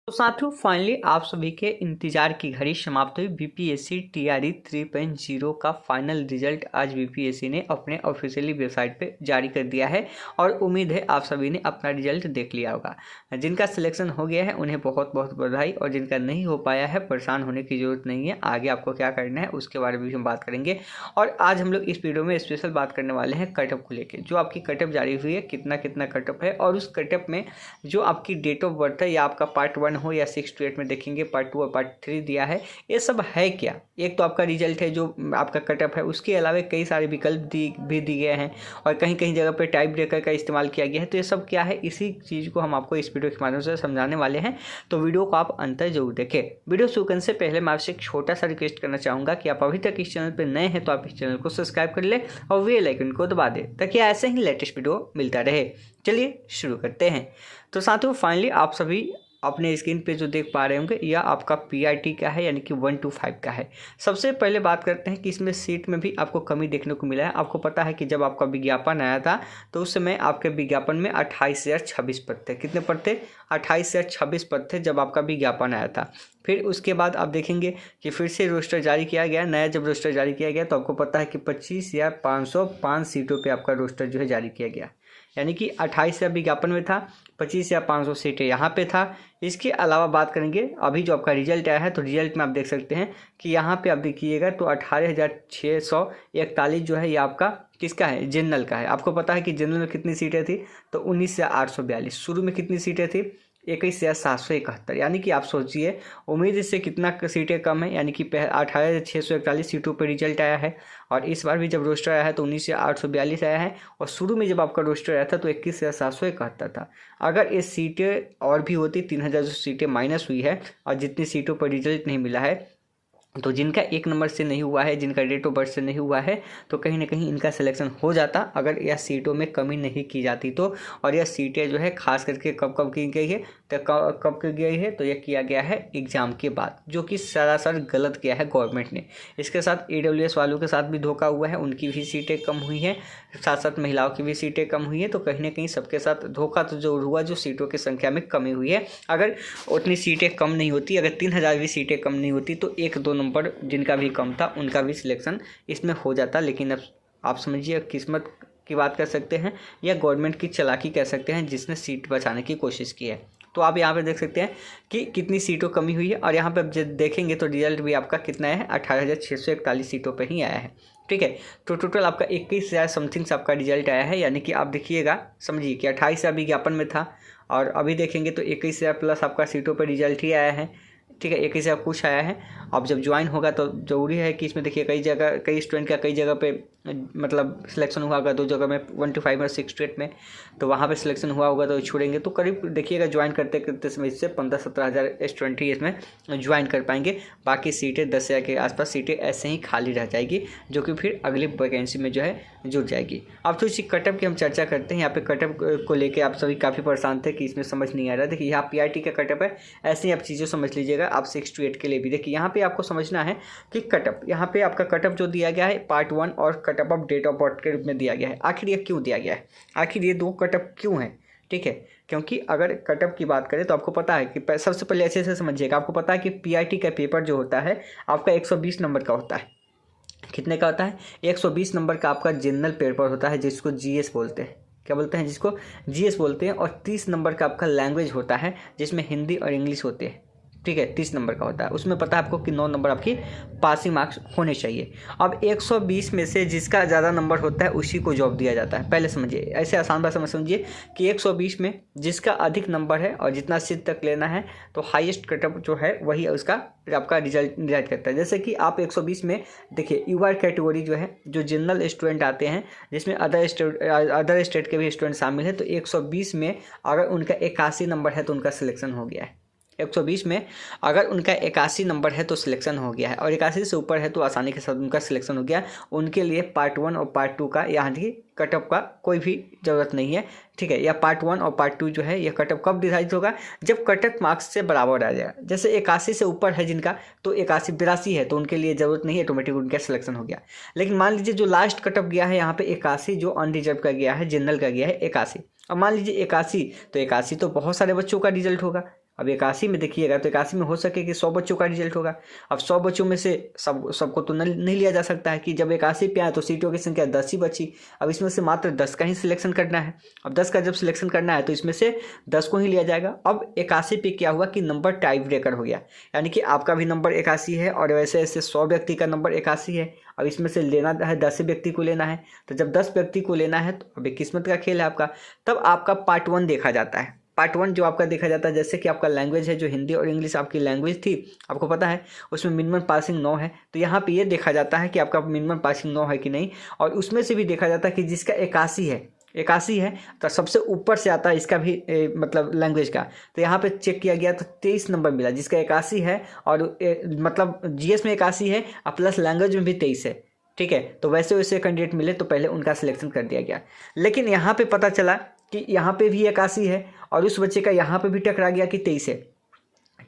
तो साथियों फाइनली आप सभी के इंतजार की घड़ी समाप्त हुई। बीपीएससी टीआरई 3.0 का फाइनल रिजल्ट आज बीपीएससी ने अपने ऑफिशियली वेबसाइट पे जारी कर दिया है और उम्मीद है आप सभी ने अपना रिजल्ट देख लिया होगा। जिनका सिलेक्शन हो गया है उन्हें बहुत बहुत बधाई, और जिनका नहीं हो पाया है परेशान होने की जरूरत नहीं है। आगे आपको क्या करना है उसके बारे में भी हम बात करेंगे। और आज हम लोग इस वीडियो में स्पेशल बात करने वाले हैं कटअप को लेकर। जो आपकी कटअप जारी हुई है, कितना कितना कटअप है, और उस कटअप में जो आपकी डेट ऑफ बर्थ है या आपका पार्ट 1 हो या 6 to 8 में देखेंगे, पार्ट 2 और पार्ट 3 दिया है। ये सब है क्या? एक तो आपका रिजल्ट है जो आपका कटअप है, उसके अलावा कई सारे विकल्प भी दिए गए हैं और कहीं कहीं जगह पे टाइप ब्रेकर का इस्तेमाल किया गया है। तो ये सब क्या है, इसी चीज़ को हम आपको इस वीडियो के माध्यम से समझाने वाले हैं। तो वीडियो को आप अंत तक जरूर देखें। वीडियो शुरू करने से पहले मैं आपसे एक छोटा सा रिक्वेस्ट करना चाहूँगा कि आप अभी तक इस चैनल पर नए हैं तो आप इस चैनल को सब्सक्राइब कर ले और बेल आइकन को दबा दें ताकि ऐसे ही लेटेस्ट वीडियो मिलता रहे। चलिए शुरू करते हैं। तो साथियों फाइनली आप सभी अपने स्क्रीन पे जो देख पा रहे होंगे यह आपका पीआईटी का है, यानी कि 1 to 5 का है। सबसे पहले बात करते हैं कि इसमें सीट में भी आपको कमी देखने को मिला है। आपको पता है कि जब आपका विज्ञापन आया था तो उस समय आपके विज्ञापन में 28,026 पद थे। कितने पद थे? 28,026 पद थे जब आपका विज्ञापन आया था। फिर उसके बाद आप देखेंगे कि फिर से रोस्टर जारी किया गया, नया जब रोस्टर जारी किया गया तो आपको पता है कि 25,505 सीटों पे आपका रोस्टर जो है जारी किया गया, यानी कि 28 विज्ञापन में था, 25,500 सीटें यहाँ पे था। इसके अलावा बात करेंगे अभी जो आपका रिजल्ट आया है, तो रिजल्ट में आप देख सकते हैं कि यहाँ पे आप देखिएगा तो 18,641 जो है ये आपका किसका है? जनरल का है। आपको पता है कि जनरल में कितनी सीटें थी? तो 19,842। शुरू में कितनी सीटें थी? 21,771। यानी कि आप सोचिए उम्मीद इससे कितना सीटें कम है, यानी कि 18,641 सीटों पर रिजल्ट आया है। और इस बार भी जब रोस्टर आया है तो 19,842 आया है, और शुरू में जब आपका रोस्टर आया था तो 21,771 था। अगर ये सीटें और भी होती, 3,000 जो सीटें माइनस हुई है और जितनी सीटों पर रिजल्ट नहीं मिला है, तो जिनका 1 नंबर से नहीं हुआ है, जिनका डेट ऑफ बर्थ से नहीं हुआ है, तो कहीं ना कहीं इनका सिलेक्शन हो जाता अगर यह सीटों में कमी नहीं की जाती तो। और यह सीटें जो है खास करके कब की गई है, तो कब की गई है, तो यह किया गया है एग्ज़ाम के बाद, जो कि सरासर गलत किया है गवर्नमेंट ने। इसके साथ AWS वालों के साथ भी धोखा हुआ है, उनकी भी सीटें कम हुई हैं, साथ साथ महिलाओं की भी सीटें कम हुई हैं। तो कहीं ना कहीं सबके साथ धोखा तो जरूर हुआ, जो सीटों की संख्या में कमी हुई है। अगर उतनी सीटें कम नहीं होती, अगर 3,000 भी सीटें कम नहीं होती, तो 1-2 नंबर जिनका भी कम था उनका भी सिलेक्शन इसमें हो जाता। लेकिन अब आप समझिए किस्मत की बात कर सकते हैं या गवर्नमेंट की चालाकी कह सकते हैं, जिसने सीट बचाने की कोशिश की है। तो आप यहाँ पे देख सकते हैं कि कितनी सीटों कमी हुई है, और यहाँ पे अब जब देखेंगे तो रिजल्ट भी आपका कितना है? 18,641 सीटों पर ही आया है। ठीक है, तो टोटल आपका 21,000 समथिंग से आपका रिजल्ट आया है। यानी कि आप देखिएगा, समझिए कि 28,000 विज्ञापन में था और अभी देखेंगे तो 21,000 प्लस आपका सीटों पर रिजल्ट ही आया है। ठीक है, 21,000 कुछ आया है। अब जब ज्वाइन होगा तो ज़रूरी है कि इसमें देखिए कई स्टूडेंट का कई जगह पे मतलब सिलेक्शन हुआ होगा, 2 जगह में 1 to 5 और 6 to 8 में, तो वहाँ पे सिलेक्शन हुआ होगा तो छोड़ेंगे। तो करीब देखिएगा ज्वाइन करते करते समय से 15-17 हज़ार स्टूडेंट ही इसमें ज्वाइन कर पाएंगे। बाकी सीटें 10,000 के आसपास सीटें ऐसे ही खाली रह जाएगी, जो कि फिर अगली वैकेंसी में जो है जुड़ जाएगी। अब तो इसी कटअप की हम चर्चा करते हैं। यहाँ पे कटअप को लेकर आप सभी काफ़ी परेशान थे कि इसमें समझ नहीं आ रहा। देखिए यहाँ पीआईटी का कटअप है, ऐसे ही आप चीज़ें समझ लीजिएगा। आप 6 to 8 के लिए भी देखिए यहाँ पे आपको समझना है कि कटअप, यहाँ पे आपका कटअप जो दिया गया है पार्ट 1 और cutoff of date of birth के रूप में दिया गया है। आखिर ये क्यों दिया गया है? आखिर ये 2 कटअप क्यों हैं? ठीक है, क्योंकि अगर कटअप की बात करें तो आपको पता है कि सबसे पहले अच्छे से समझिएगा। आपको पता है कि पीआईटी का पेपर जो होता है आपका 120 नंबर का होता है। कितने का होता है? 120 नंबर का आपका जनरल पेपर होता है, जिसको जीएस बोलते हैं। क्या बोलते हैं? जिसको जीएस बोलते हैं। और 30 नंबर का आपका लैंग्वेज होता है, जिसमें हिंदी और इंग्लिश होते हैं। ठीक है, 30 नंबर का होता है। उसमें पता है आपको कि 9 नंबर आपकी पासिंग मार्क्स होने चाहिए। अब 120 में से जिसका ज़्यादा नंबर होता है उसी को जॉब दिया जाता है। पहले समझिए, ऐसे आसान भाषा में समझिए कि 120 में जिसका अधिक नंबर है और जितना सीट तक लेना है, तो हाईएस्ट कटअप जो है वही उसका आपका रिजल्ट निर्धारित करता है। जैसे कि आप 120 में देखिए यूआर कैटेगरी जो है, जो जनरल स्टूडेंट आते हैं, जिसमें अदर स्टेट के भी स्टूडेंट शामिल है, तो 120 में अगर उनका 81 नंबर है तो उनका सिलेक्शन हो गया है। 120 में अगर उनका 81 नंबर है तो सिलेक्शन हो गया है, और 81 से ऊपर है तो आसानी के साथ उनका सिलेक्शन हो गया। उनके लिए पार्ट 1 और पार्ट 2 का यहाँ की कटअप का कोई भी ज़रूरत नहीं है। ठीक है, या पार्ट 1 और पार्ट 2 जो है यह कटअप कब डिसाइड होगा? जब कटअप मार्क्स से बराबर आ जाएगा। जैसे 81 से ऊपर है जिनका, तो 81-82 है तो उनके लिए ज़रूरत नहीं है, ऑटोमेटिक उनका सिलेक्शन हो गया। लेकिन मान लीजिए जो लास्ट कटअप गया है यहाँ पे 81, जो अनरिजर्व का गया है, जनरल का गया है 81। अब मान लीजिए 81, तो 81 तो बहुत सारे बच्चों का रिजल्ट होगा। अब 81 में देखिएगा तो 81 में हो सके कि 100 बच्चों का रिजल्ट होगा। अब 100 बच्चों में से सबको तो नहीं लिया जा सकता है कि जब 81 पे आए तो सीटों की संख्या 10 ही बची। अब इसमें से मात्र 10 का ही सिलेक्शन करना है। अब 10 का जब सिलेक्शन करना है तो इसमें से 10 को ही लिया जाएगा। अब 81 पे क्या हुआ कि नंबर टाई ब्रेकर हो गया, यानी कि आपका भी नंबर 81 है और वैसे ऐसे 100 व्यक्ति का नंबर 81 है। अब इसमें से लेना है 10 व्यक्ति को लेना है, तो जब 10 व्यक्ति को लेना है तो अभी किस्मत का खेल है आपका। तब आपका पार्ट 1 देखा जाता है। पार्ट 1 जो आपका देखा जाता है, जैसे कि आपका लैंग्वेज है, जो हिंदी और इंग्लिश आपकी लैंग्वेज थी, आपको पता है उसमें मिनिमम पासिंग 9 है, तो यहाँ पे ये देखा जाता है कि आपका मिनिमम पासिंग 9 है कि नहीं। और उसमें से भी देखा जाता है कि जिसका 81 है तो सबसे ऊपर से आता है इसका भी मतलब लैंग्वेज का, तो यहाँ पे चेक किया गया तो 23 नंबर मिला जिसका 81 है और मतलब जीएस में 81 है और प्लस लैंग्वेज में भी 23 है। ठीक है, तो वैसे वैसे कैंडिडेट मिले तो पहले उनका सिलेक्शन कर दिया गया। लेकिन यहाँ पे पता चला कि यहाँ पे भी 81 है और उस बच्चे का यहाँ पे भी टकरा गया कि 23 है।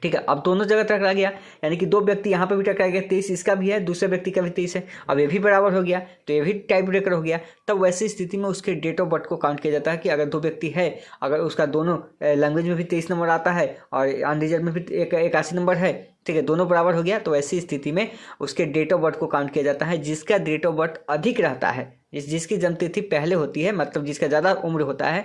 ठीक है, अब दोनों जगह टकरा गया, यानी कि 2 व्यक्ति यहाँ पे भी टकरा गया, 23 इसका भी है, दूसरे व्यक्ति का भी 23 है। अब ये भी बराबर हो गया तो ये भी टाई ब्रेकर हो गया। तब वैसी स्थिति में उसके डेट ऑफ बर्थ को काउंट किया जाता है कि अगर 2 व्यक्ति है, अगर उसका दोनों लैंग्वेज में भी 23 नंबर आता है और अनरिजर्व में भी 81 नंबर है, ठीक है, दोनों बराबर हो गया, तो ऐसी स्थिति में उसके डेट ऑफ बर्थ को काउंट किया जाता है। जिसका डेट ऑफ बर्थ अधिक रहता है, जिसकी जन्मतिथि पहले होती है, मतलब जिसका ज़्यादा उम्र होता है,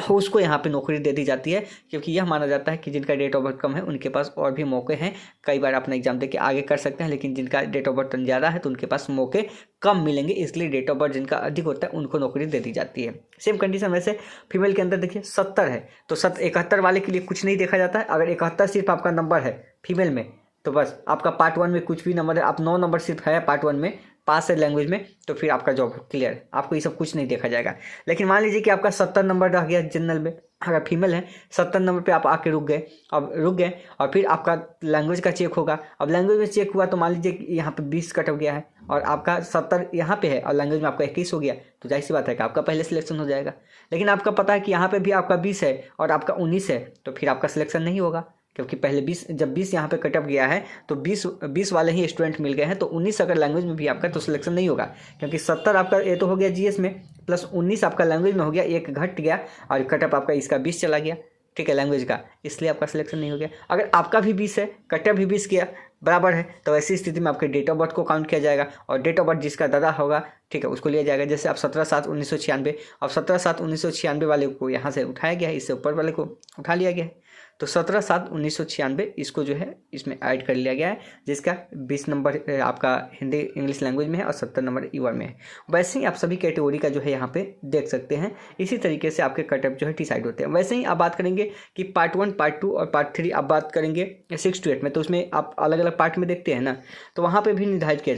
उसको यहाँ पे नौकरी दे दी जाती है, क्योंकि यह माना जाता है कि जिनका डेट ऑफ बर्थ कम है उनके पास और भी मौके हैं, कई बार अपना एग्जाम देके आगे कर सकते हैं, लेकिन जिनका डेट ऑफ बर्थ ज़्यादा है तो उनके पास मौके कम मिलेंगे, इसलिए डेट ऑफ बर्थ जिनका अधिक होता है उनको नौकरी दे दी जाती है। सेम कंडीशन वैसे फीमेल के अंदर देखिए 70 है तो 71 वाले के लिए कुछ नहीं देखा जाता है। अगर 71 सिर्फ आपका नंबर है फीमेल में तो बस आपका पार्ट 1 में कुछ भी नंबर है, आप 9 नंबर सिर्फ है पार्ट 1 में पास है लैंग्वेज में, तो फिर आपका जॉब क्लियर, आपको ये सब कुछ नहीं देखा जाएगा। लेकिन मान लीजिए कि आपका 70 नंबर रह गया जनरल में, अगर फीमेल है 70 नंबर पे आप आके रुक गए और फिर आपका लैंग्वेज का चेक होगा। अब लैंग्वेज में चेक हुआ तो मान लीजिए कि यहाँ पे 20 कट हो गया है और आपका 70 यहाँ पे है और लैंग्वेज में आपका 21 हो गया, तो जाहिर सी बात है कि आपका पहले सिलेक्शन हो जाएगा। लेकिन आपका पता है कि यहाँ पे भी आपका 20 है और आपका 19 है, तो फिर आपका सिलेक्शन नहीं होगा, क्योंकि पहले 20 जब 20 यहाँ पे कटअप गया है तो 20 वाले ही स्टूडेंट मिल गए हैं, तो 19 अगर लैंग्वेज में भी आपका तो सिलेक्शन नहीं होगा, क्योंकि 70 आपका ये तो हो गया जीएस में प्लस 19 आपका लैंग्वेज में हो गया, एक घट गया और कटअप आपका इसका 20 चला गया, ठीक है, लैंग्वेज का, इसलिए आपका सिलेक्शन नहीं हो गया। अगर आपका भी 20 है, कटअप भी 20 किया बराबर है, तो ऐसी स्थिति में आपके डेट ऑफ बर्थ को काउंट किया जाएगा और डेट ऑफ बर्थ जिसका दादा होगा, ठीक है, उसको लिया जाएगा। जैसे आप 17/7/1996, अब 17/7/1996 वाले को यहाँ से उठाया गया है, इससे ऊपर वाले को उठा लिया गया है, तो 17/7/1996 इसको जो है इसमें ऐड कर लिया गया है, जिसका 20 नंबर आपका हिंदी इंग्लिश लैंग्वेज में है और 70 नंबर ईवर में है। वैसे ही आप सभी कैटेगरी का जो है यहाँ पे देख सकते हैं, इसी तरीके से आपके कटअप जो है डिसाइड होते हैं। वैसे ही आप बात करेंगे कि पार्ट 1, पार्ट 2 और पार्ट 3 आप बात करेंगे 6 to 8 में, तो उसमें आप अलग अलग पार्ट में देखते हैं ना, तो वहाँ पर भी निर्धारित किया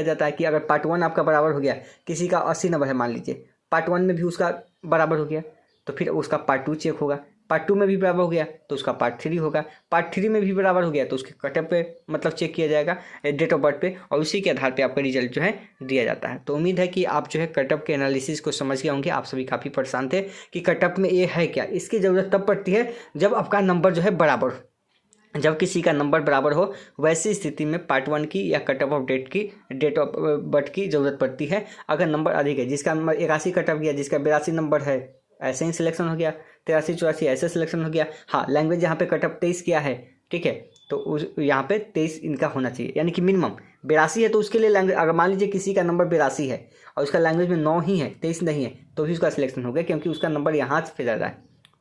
जाता है, कि अगर पार्ट 1 आपका बराबर हो गया, किसी का 80 नंबर है मान लीजिए, पार्ट 1 में भी उसका बराबर हो गया तो फिर उसका पार्ट 2 चेक होगा, पार्ट 2 में भी बराबर हो गया तो उसका पार्ट 3 होगा, पार्ट 3 में भी बराबर हो गया तो उसके कटअप पे मतलब चेक किया जाएगा डेट ऑफ बर्थ पे, और उसी के आधार पे आपका रिजल्ट जो है दिया जाता है। तो उम्मीद है कि आप जो है कटअप के एनालिसिस को समझ गए होंगे। आप सभी काफ़ी परेशान थे कि कटअप में ये है क्या, इसकी ज़रूरत तब पड़ती है जब आपका नंबर जो है बराबर हो, जब किसी का नंबर बराबर हो, वैसी स्थिति में पार्ट 1 की या cutoff of date of birth की ज़रूरत पड़ती है। अगर नंबर अधिक है, जिसका नंबर 81 कटअप गया, जिसका 82 नंबर है, ऐसे ही सिलेक्शन हो गया, 83-84 ऐसे सिलेक्शन हो गया। हाँ, लैंग्वेज यहाँ पे कटअप 23 किया है, ठीक है, तो उस यहाँ पे 23 इनका होना चाहिए, यानी कि मिनिमम 82 है तो उसके लिए लैंग्वेज, अगर मान लीजिए किसी का नंबर 82 है और उसका लैंग्वेज में 9 ही है, 23 नहीं है, तो भी उसका सिलेक्शन हो गया, क्योंकि उसका नंबर यहाँ से ज़्यादा है,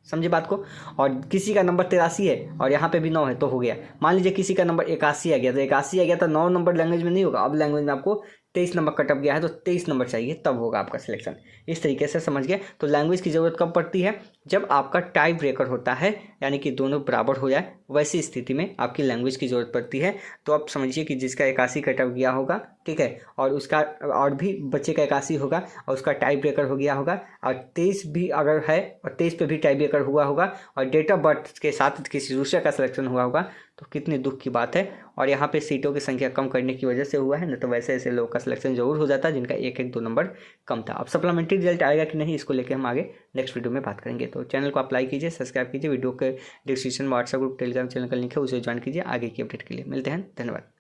समझे बात को। और किसी का नंबर 83 है और यहाँ पे भी 9 है तो हो गया। मान लीजिए किसी का नंबर 81 आ गया, तो 81 आ गया तो 9 नंबर लैंग्वेज में नहीं होगा, अब लैंग्वेज में आपको 23 नंबर कटअप गया है तो 23 नंबर चाहिए, तब होगा आपका सिलेक्शन। इस तरीके से समझ गए। तो लैंग्वेज की ज़रूरत कब पड़ती है, जब आपका टाई ब्रेकर होता है, यानी कि दोनों बराबर हो जाए, वैसी स्थिति में आपकी लैंग्वेज की ज़रूरत पड़ती है। तो आप समझिए कि जिसका 81 कटअप गया होगा, ठीक है, और उसका और भी बच्चे का 81 होगा और उसका टाई ब्रेकर हो गया होगा, और 23 भी अगर है और 23 पे भी टाई ब्रेकर हुआ होगा और डेट ऑफ बर्थ के साथ किसी दूसरे का सिलेक्शन हुआ होगा, तो कितनी दुख की बात है। और यहाँ पे सीटों की संख्या कम करने की वजह से हुआ है, नहीं तो वैसे ऐसे लोगों का सिलेक्शन जरूर हो जाता जिनका 1-1-2 नंबर कम था। अब सप्लीमेंट्री रिजल्ट आएगा कि नहीं, इसको लेकर हम आगे नेक्स्ट वीडियो में बात करेंगे। तो चैनल को आप लाइक कीजिए, सब्सक्राइब कीजिए, वीडियो के डिस्क्रिप्शन में व्हाट्सएप ग्रुप टेलीग्राम चैनल का लिंक है, उसे ज्वाइन कीजिए आगे की अपडेट के लिए। मिलते हैं, धन्यवाद।